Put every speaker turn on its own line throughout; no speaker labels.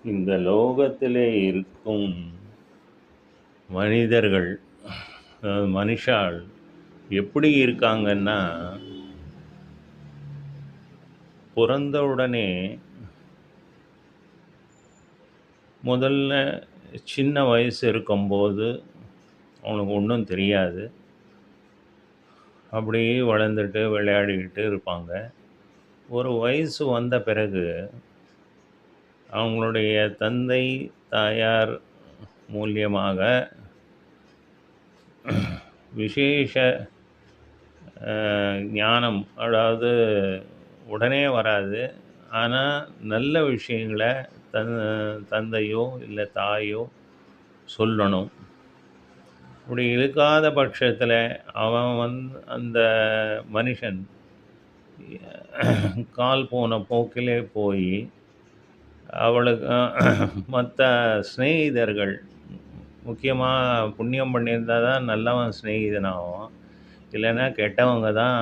இந்த லோகத்திலே இருக்கும் மனிதர்கள், மனுஷாள் எப்படி இருக்காங்கன்னா, பொறந்த உடனே முதல்ல சின்ன வயசு இருக்கும்போது அவனுக்கு ஒன்றும் தெரியாது. அப்படியே வளர்ந்துட்டு விளையாடிக்கிட்டு இருப்பாங்க. ஒரு வயசு வந்த பிறகு அவங்களுடைய தந்தை, தாயார் மூலியமாக விசேஷ ஞானம், அதாவது உடனே வராது. ஆனால் நல்ல விஷயங்கள தன் தந்தையோ இல்லை தாயோ சொல்லணும். அப்படி இருக்காத பட்சத்தில் அவன் அந்த மனுஷன் கால் போன போக்கிலே போய் அவளுக்கு மற்ற சிநேகிதர்கள், முக்கியமாக புண்ணியம் பண்ணியிருந்தால் தான் நல்லவன் சிநேகிதனாகும், இல்லைன்னா கெட்டவங்க தான்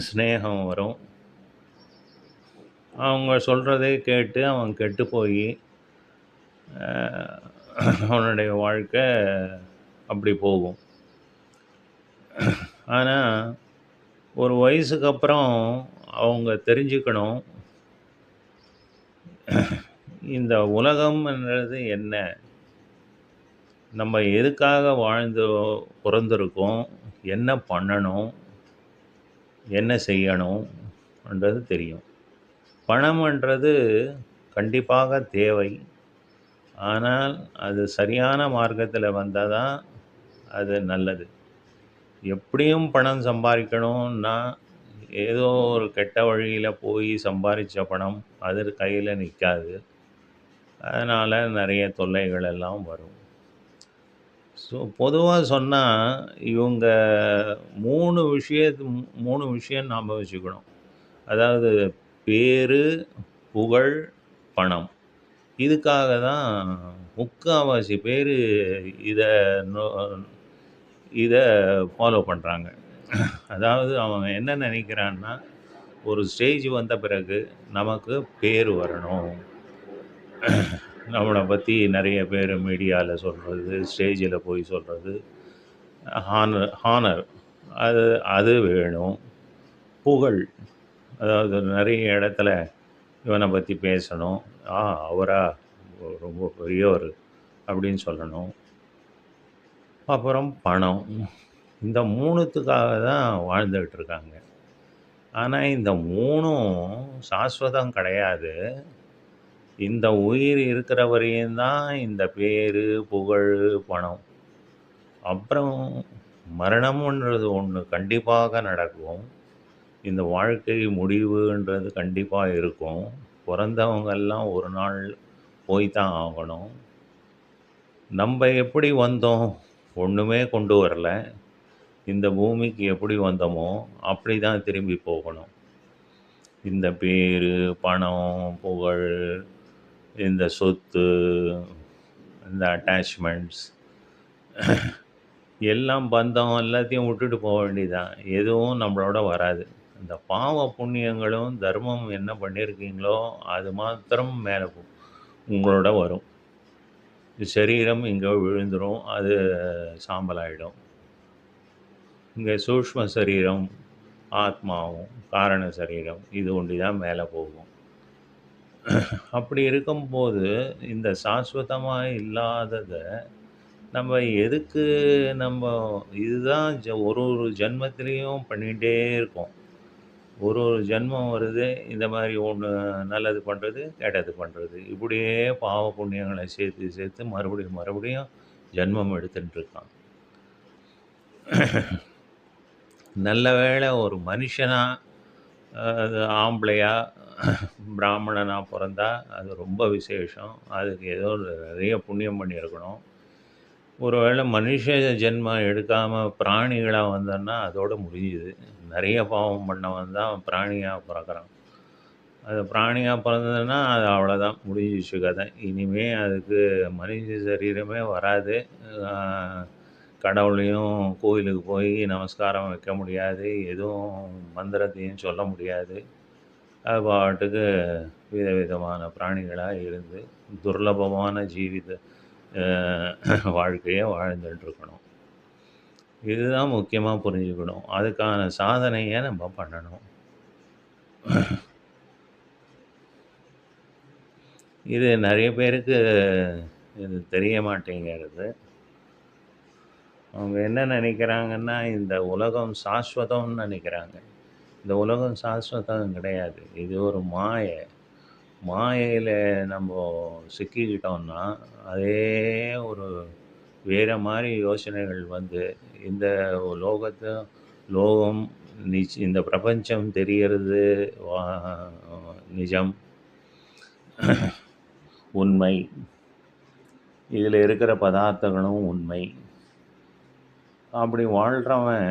ஸ்நேகம் வரும். அவங்க சொல்கிறதே கேட்டு அவன் கெட்டு போய் அவனுடைய வாழ்க்கை அப்படி போகும். ஆனால் ஒரு வயசுக்கு அப்புறம் அவங்க தெரிஞ்சுக்கணும், இந்த உலகம்ன்றது என்ன, நம்ம எதுக்காக பிறந்திருக்கோம், என்ன பண்ணணும், என்ன செய்யணும்ன்றது தெரியும். பணம்ன்றது கண்டிப்பாக தேவை. ஆனால் அது சரியான மார்க்கத்தில் வந்தால் தான் அது நல்லது. எப்படியும் பணம் சம்பாதிக்கணும்னா ஏதோ ஒரு கெட்ட வழியில் போய் சம்பாதிச்ச பணம் அது கையில் நிற்காது. அதனால் நிறைய தொல்லைகள் எல்லாம் வரும். ஸோ பொதுவாக சொன்னால் இவங்க 3 விஷயம் நாம் வச்சுக்கணும். அதாவது பேர், புகழ், பணம். இதுக்காக தான் முக்கால்வாசி பேர் இதை இதை ஃபாலோ பண்ணுறாங்க. அதாவது அவன் என்ன நினைக்கிறான்னா, ஒரு ஸ்டேஜ் வந்த பிறகு நமக்கு பேர் வரணும், நம்மளை பற்றி நிறைய பேர் மீடியாவில் சொல்கிறது, ஸ்டேஜில் போய் சொல்கிறது, ஹானர் அது அது வேணும். புகழ், அதாவது நிறைய இடத்துல இவனை பற்றி பேசணும், அவரா ரொம்ப பெரியவர் அப்படின்னு சொல்லணும். அப்புறம் பணம். இந்த 3த்துக்காக தான் வாழ்ந்துக்கிட்டு இருக்காங்க. ஆனால் இந்த 3ம் சாஸ்வதம் கிடையாது. இந்த உயிர் இருக்கிற வரையும் தான் இந்த பேர், புகழ், பணம். அப்புறம் மரணம்ன்றது ஒன்று கண்டிப்பாக நடக்கும். இந்த வாழ்க்கை முடிவுன்றது கண்டிப்பாக இருக்கும். பிறந்தவங்கெல்லாம் ஒரு நாள் போய் தான் ஆகணும். நம்ம எப்படி வந்தோம், ஒன்றுமே கொண்டு வரல. இந்த பூமிக்கு எப்படி வந்தோமோ அப்படி தான் திரும்பி போகணும். இந்த பேர், பணம், புகழ், இந்த சொத்து, இந்த அட்டாச்மெண்ட்ஸ் எல்லாம் பந்தம் எல்லாத்தையும் விட்டுட்டு போக வேண்டியதான். எதுவும் நம்மளோட வராது. இந்த பாவ புண்ணியங்களும் தர்மம் என்ன பண்ணியிருக்கீங்களோ அது மாத்திரம் மேலே உங்களோட வரும். சரீரம் இங்கே விழுந்துடும், அது சாம்பலாயிடும். இங்கே சூக்ஷ்ம சரீரம், ஆத்மாவும் காரண சரீரம் இது ஒண்டி தான் மேலே போகும். அப்படி இருக்கும்போது இந்த சாஸ்வதமாக இல்லாததை நம்ம எதுக்கு, நம்ம இதுதான் ஒரு ஜென்மத்திலையும் பண்ணிகிட்டே இருக்கோம். ஒரு ஜென்மம் வருது, இந்த மாதிரி ஒன்று நல்லது பண்ணுறது, கெட்டது பண்ணுறது, இப்படியே பாவ புண்ணியங்களை சேர்த்து சேர்த்து மறுபடியும் ஜென்மம் எடுத்துகிட்டு இருக்கான். நல்ல வேளை ஒரு மனுஷனாக, அது ஆம்பளையா பிராமணனாக பிறந்தா அது ரொம்ப விசேஷம். அதுக்கு ஏதோ நிறைய புண்ணியம் பண்ணியிருக்கணும். ஒரு வேளை மனுஷ ஜென்மம் எடுக்காமல் பிராணிகளாக வந்தோன்னா அதோடு முடியுது. நிறைய பாவம் பண்ணவன் தான் பிராணியாக பிறக்கிறான். அது பிராணியாக பிறந்ததுன்னா அது அவ்வளோதான், முடிஞ்சிச்சு கதை. இனிமேல் அதுக்கு மனுஷ சரீரமே வராது. கடவுளையும் கோயிலுக்கு போய் நமஸ்காரம் வைக்க முடியாது, எதுவும் மந்திரத்தையும் சொல்ல முடியாது. அது பாட்டுக்கு விதவிதமான பிராணிகளா இருந்து துர்லபமான வாழ்க்கைய வாழ்ந்துட்டுருக்கணும். இதுதான் முக்கியமா புரிஞ்சுக்கணும். அதுக்கான சாதனைய நம்ம பண்ணணும். இது நெறைய பேருக்கு இது தெரிய மாட்டேங்கிறது. அவங்க என்ன நெனைக்கிறாங்கன்னா, இந்த உலகம் சாஸ்வதம்னு நெனைக்கிறாங்க. இந்த உலகம் சாஸ்வதம் கிடையாது. இது ஒரு மாய. மாயையில நம்போ சிக்கிக்கிட்டோம்னா, அதே ஒரு வேற மாரி யோசனைகள் வந்து, இந்த லோகத்த லோகம் இந்த பிரபஞ்சம் தெரியறது வா நிஜம், உண்மை. இதில இருக்கிற பதார்த்தங்களும் உண்மை. அப்படி வாழ்றவன்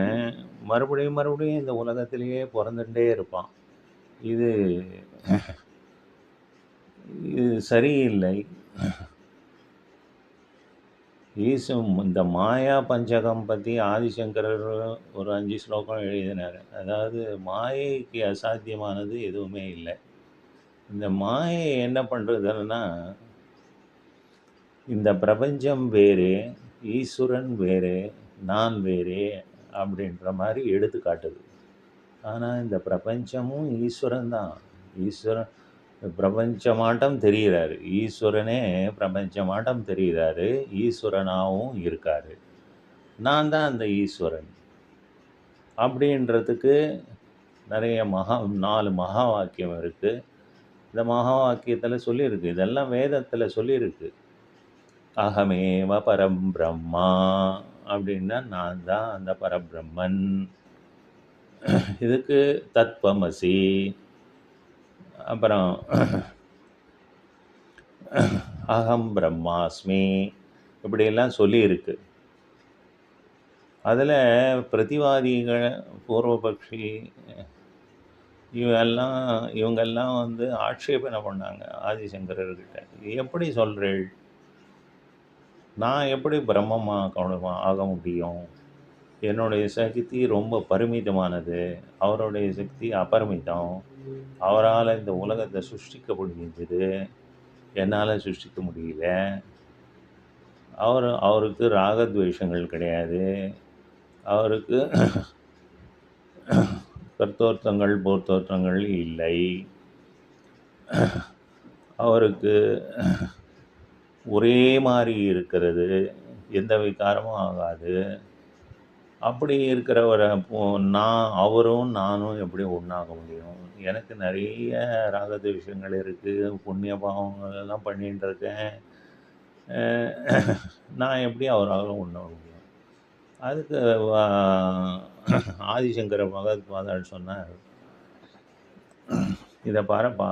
மறுபடியும், மறுபடியும் இந்த உலகத்திலேயே பொறந்துட்டே இருப்பான். இது இது சரியில்லை. இந்த மாயா பஞ்சகம் பத்தி ஆதிசங்கரர் ஒரு 5 ஸ்லோகம் எழுதினாரு. அதாவது மாயைக்கு அசாத்தியமானது எதுவுமே இல்ல. இந்த மாயை என்ன பண்றதுன்னா, இந்த பிரபஞ்சம் வேறு, ஈஸ்வரன் வேறு, நான் வேறே அப்படின்ற மாரி எடுத்து காட்டுது. ஆனா இந்த பிரபஞ்சமும் ஈஸ்வரன் தான். ஈஸ்வரன் பிரபஞ்சமாட்டம் தெரியிறாரு. ஈஸ்வரனே பிரபஞ்சமாட்டம் தெரியிறாரு. ஈஸ்வரனாவும் இருக்காரு. நான் தான் அந்த ஈஸ்வரன். அப்படின்றதுக்கு நெறைய 4 மகா வாக்கியம் இருக்கு. இந்த மகா வாக்கியத்தில சொல்லியிருக்கு. இதெல்லாம் வேதத்தில சொல்லியிருக்கு. அகமேவ பரம் பிரம்மா அப்படின்னா, நான் தான் அந்த பரபிரம்மன். இதுக்கு தத்வமசி, அப்புறம் அகம் பிரம்மாஸ்மி இப்படியெல்லாம் சொல்லியிருக்கு. அதில பிரதிவாதிகள், பூர்வபக்ஷி இவங்கெல்லாம் வந்து ஆட்சேபனை பண்ணாங்க ஆதிசங்கரர்கிட்ட. எப்படி சொல்றீள்? நான் எப்படி பிரம்மமா ஆக முடியும்? என்னுடைய சக்தி ரொம்ப பரிமிதமானது. அவருடைய சக்தி அபரிமிதம். அவரால இந்த உலகத்த சிருஷ்டிக்க முடிஞ்சது. என்னால சிருஷ்டிக்க முடியல. அவருக்கு ராகத்வேஷங்கள் கிடையாது. அவருக்கு கர்த்தோர்த்தங்கள், போர்த்தோற்றங்கள் இல்லை. அவருக்கு ஒரே மாரி இருக்கிறது. எந்த விகாரமும் ஆகாது. அப்படி இருக்கிறவரை அவரும் நானும் எப்படி ஒண்ணாக முடியும்? எனக்கு நெறைய ராகத்வேஷங்கள் இருக்கு. புண்ணிய பாவங்கள் எல்லாம் பண்ணிட்டு இருக்கேன். நான் எப்படி அவரால ஒண்ணாக முடியும்? அதுக்கு ஆதிசங்கர பகவத்பாதாள் சொன்னார், இத பாருப்பா,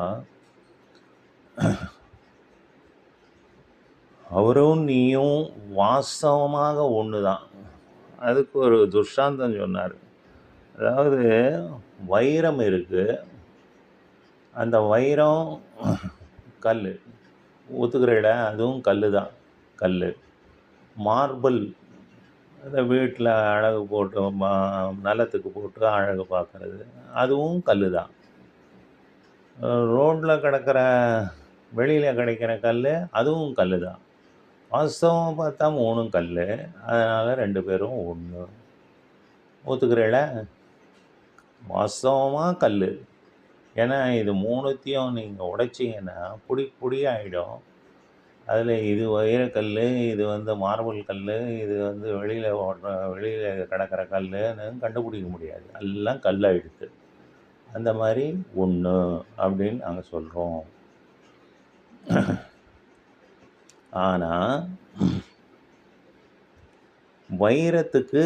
அவரும் நீயும் வாஸ்தவமாக ஒண்ணுதான். அதுக்கு ஒரு துஷ்டாந்தம் சொன்னார். அதாவது வைரம் இருக்கு. அந்த வைரம் கல்லு. ஒத்துக்கிறீங்களா? அதுவும் கல்லு தான். கல்லு. மார்பிள், அந்த வீட்டில் அழகு போட்டு நிலத்துக்கு போட்டு அழகு பார்க்கறது, அதுவும் கல்லு தான். ரோட்டில் கிடக்கிற, வெளியில் கிடைக்கிற கல், அதுவும் கல்லு தான். வாஸ்தவம் பார்த்தா 3ம் கல்லு. அதனால் 2 பேரும் ஒன்று. ஒத்துக்கிறீங்களா? வாஸ்தவமாக கல்லு. ஏன்னா இது 3த்தையும் நீங்கள் உடைச்சிங்கன்னா பொடி ஆகிடும். அதில் இது வைரக்கல், இது வந்து மார்பிள் கல், இது வந்து வெளியில் கிடக்கிற கல்லுன்னு கண்டுபிடிக்க முடியாது. எல்லாம் கல்லாயிடுது. அந்த மாதிரி ஒன்று அப்படின்னு நாங்கள் சொல்கிறோம். ஆனால் வைரத்துக்கு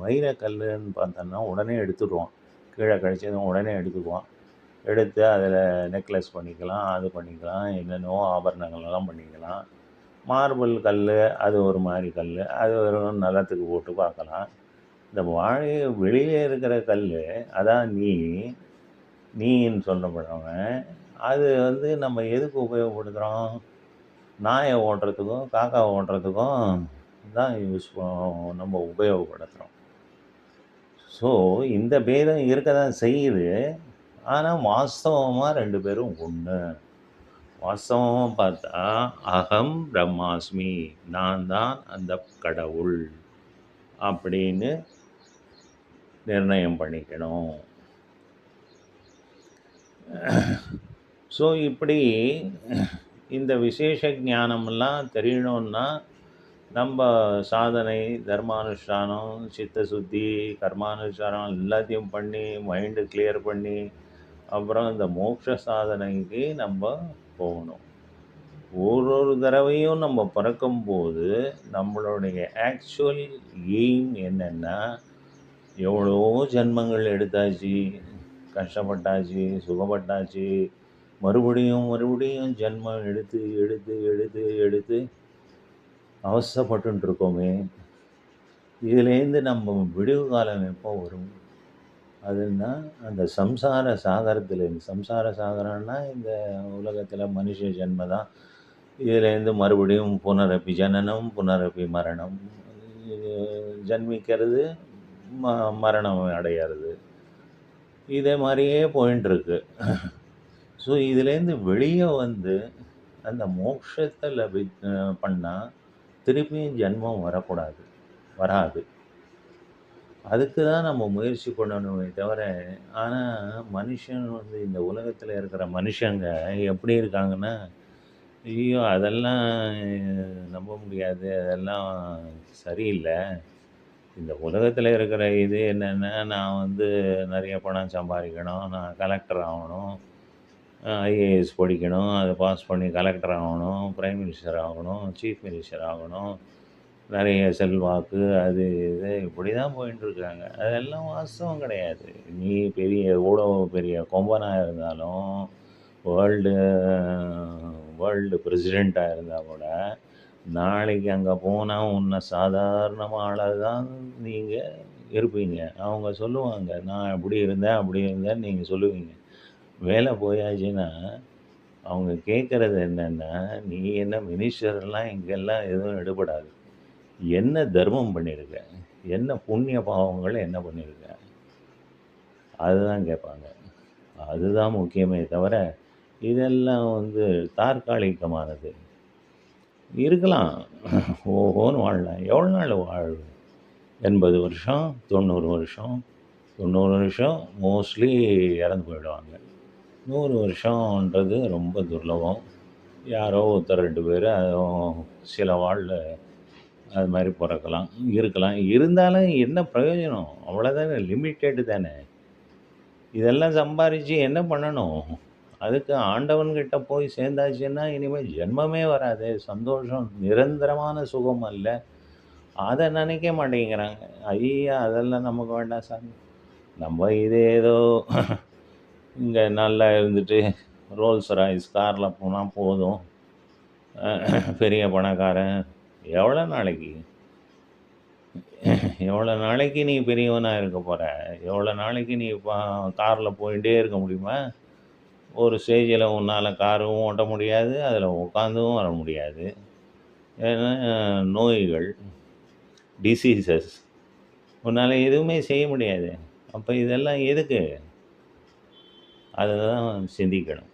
வைரக்கல்லுன்னு பார்த்தோன்னா உடனே எடுத்துடுவான். கீழே கழிச்சதும் உடனே எடுத்துக்குவான். எடுத்து அதில் நெக்லஸ் பண்ணிக்கலாம், அது பண்ணிக்கலாம், என்னென்னவோ ஆபரணங்கள்லாம் பண்ணிக்கலாம். மார்பிள் கல், அது ஒரு மாதிரி கல், அது வெறும் நிலத்துக்கு போட்டு பார்க்கலாம். இந்த வெளியே இருக்கிற கல், அதான் நீன்னு சொல்லப்படுறவன், அது வந்து நம்ம எதுக்கு உபயோகப்படுத்துகிறோம்? நாயை ஓட்டுறதுக்கும் காக்கா ஓட்டுறதுக்கும் தான் நம்ம உபயோகப்படுத்துகிறோம். ஸோ இந்த பேதம் இருக்க தான் செய்யுது. ஆனா வாஸ்தவமா 2 பேரும் ஒண்ணு. வாஸ்தவமா பார்த்தா, அகம் பிரம்மாஸ்மி. நான் தான் அந்த கடவுள். அப்படின்னு நிர்ணயம் பண்ணிக்கணும். ஸோ இப்படி இந்த விசேஷ ஞானமெல்லாம் தெரியணும்னா, நம்ப சாதனை, தர்மானுஷ்டானம், சித்த சுத்தி, கர்மானுஷ்டானம் எல்லாத்தையும் பண்ணி, மைண்டு கிளியர் பண்ணி, அப்புறம் இந்த மோட்ச சாதனைக்கு நம்ப போகணும். ஒரு தடவையும் நம்ம பிறக்கும்போது, நம்மளுடைய ஆக்சுவல் எய்ம் என்னன்னா, எவ்வளோ ஜென்மங்கள் எடுத்தாச்சு, கஷ்டப்பட்டாச்சு, சுகப்பட்டாச்சு, மறுபடியும் மறுபடியும் ஜென்மம் எடுத்து எடுத்து எடுத்து எடுத்து அவஸ்தைப்பட்டுட்டு இருக்கோமே, இதுலேருந்து நம்ம விடிவு காலம் எப்போ வரும்? அதுன்னா, அந்த சம்சார சாகரத்திலேருந்து சம்சார சாகரம்னா இந்த உலகத்தில மனுஷ ஜென்ம தான். இதுலேருந்து மறுபடியும் புனரப்பி ஜனனம், புனரப்பி மரணம். இது ஜன்மிக்கிறது, ம மரணம் அடையறது. இதே மாரியே போயின்ட்டுருக்கு. ஸோ இதுலேருந்து வெளிய வந்து, அந்த மோட்சத்த பண்ணா, திருப்பியும் ஜென்மம் வரக்கூடாது. வராது. அதுக்கு தான் நம்ம முயற்சி பண்ணணுமே தவிர, ஆனா மனுஷன் வந்து இந்த உலகத்தில இருக்கிற மனுஷங்க எப்படி இருக்காங்கன்னா, ஐயோ! அதெல்லாம் நம்ப முடியாது. அதெல்லாம் சரியில்ல. இந்த உலகத்தில இருக்கிற இது என்னன்னா, நான் வந்து நெறைய பணம் சம்பாரிக்கணும், நான் கலெக்டர் ஆவணும், ஐஏஎஸ் படிக்கணும், அத பாஸ் பண்ணி கலெக்டர் ஆவணும், பிரைம் மினிஸ்டர் ஆகணும், சீஃப் மினிஸ்டர் ஆகணும், நெறைய செல்வாக்கு அது இது இப்படி தான் போயின்ட்டுருக்காங்க. அதெல்லாம் வாஸ்தவம் கிடையாது. நீ எவ்வளோ பெரிய கொம்பனா இருந்தாலும், வேர்ல்டு வேர்ல்டு பிரசிடென்ட்டா இருந்தா கூட, நாளைக்கு அங்க போனா உன்ன சாதாரண ஆளா தான் நீங்க இருப்பீங்க. அவங்க சொல்லுவாங்க, நான் இப்படி இருந்தேன், அப்படி இருந்தேன்னு நீங்க சொல்லுவீங்க. வேலை போயாச்சுன்னா, அவங்க கேட்கறது என்னன்னா, "நீ என்ன மினிஸ்டர்லாம் இங்கெல்லாம் எதுவும் எடுபடாது. என்ன தர்மம் பண்ணியிருக்க? என்ன புண்ணிய பாவங்கள் என்ன பண்ணியிருக்க?" அதுதான் கேட்பாங்க. அதுதான் முக்கியமே தவிர, இதெல்லாம் வந்து தற்காலிகமானது. இருக்கலாம். ஓஹோன்னு வாழலாம். எவ்வளோ நாள் வாழ்வு? 80 வருஷம், 90 வருஷம். 90 வருஷம் மோஸ்ட்லி இறந்து போயிடுவாங்க. 100 வருஷம்ன்றது ரொம்ப துர்லபம். யாரோ ஒருத்தர் 2 பேரு அதுவும் சில வாழ்ல அது மாரி பொறக்கலாம், இருக்கலாம். இருந்தாலும் என்ன பிரயோஜனம்? அவ்வளோதானே, லிமிட்டெட் தானே. இதெல்லாம் சம்பாரிச்சு என்ன பண்ணணும்? அதுக்கு ஆண்டவன்கிட்ட போய் சேர்ந்தாச்சுன்னா, இனிமே ஜென்மமே வராதே! சந்தோஷம், நிரந்தரமான சுகம் அல்ல. அத நினைக்க மாட்டேங்கிறாங்க. ஐய்ய! அதெல்லாம் நமக்கு வேண்டாம் சாமி. நம்ம இது ஏதோ இங்க நல்லா இருந்துட்டு, ரோல்ஸ் ராய்ஸ் கார்ல போனா போதும். பெரிய பணக்காரன். எவ்வளோ நாளைக்கு? எவ்வளோ நாளைக்கு நீ பெரியவனா இருக்க போற? எவ்வளோ நாளைக்கு நீ கார்ல போயிட்டே இருக்க முடியுமா? ஒரு ஸ்டேஜில உன்னால காரும் ஓட்ட முடியாது. அதில உட்காந்தும் வர முடியாது. ஏன்னா நோய்கள், டிசீசஸ். உன்னால எதுவுமே செய்ய முடியாது. அப்ப இதெல்லாம் எதுக்கு? அத தான் சிந்திக்கணும்.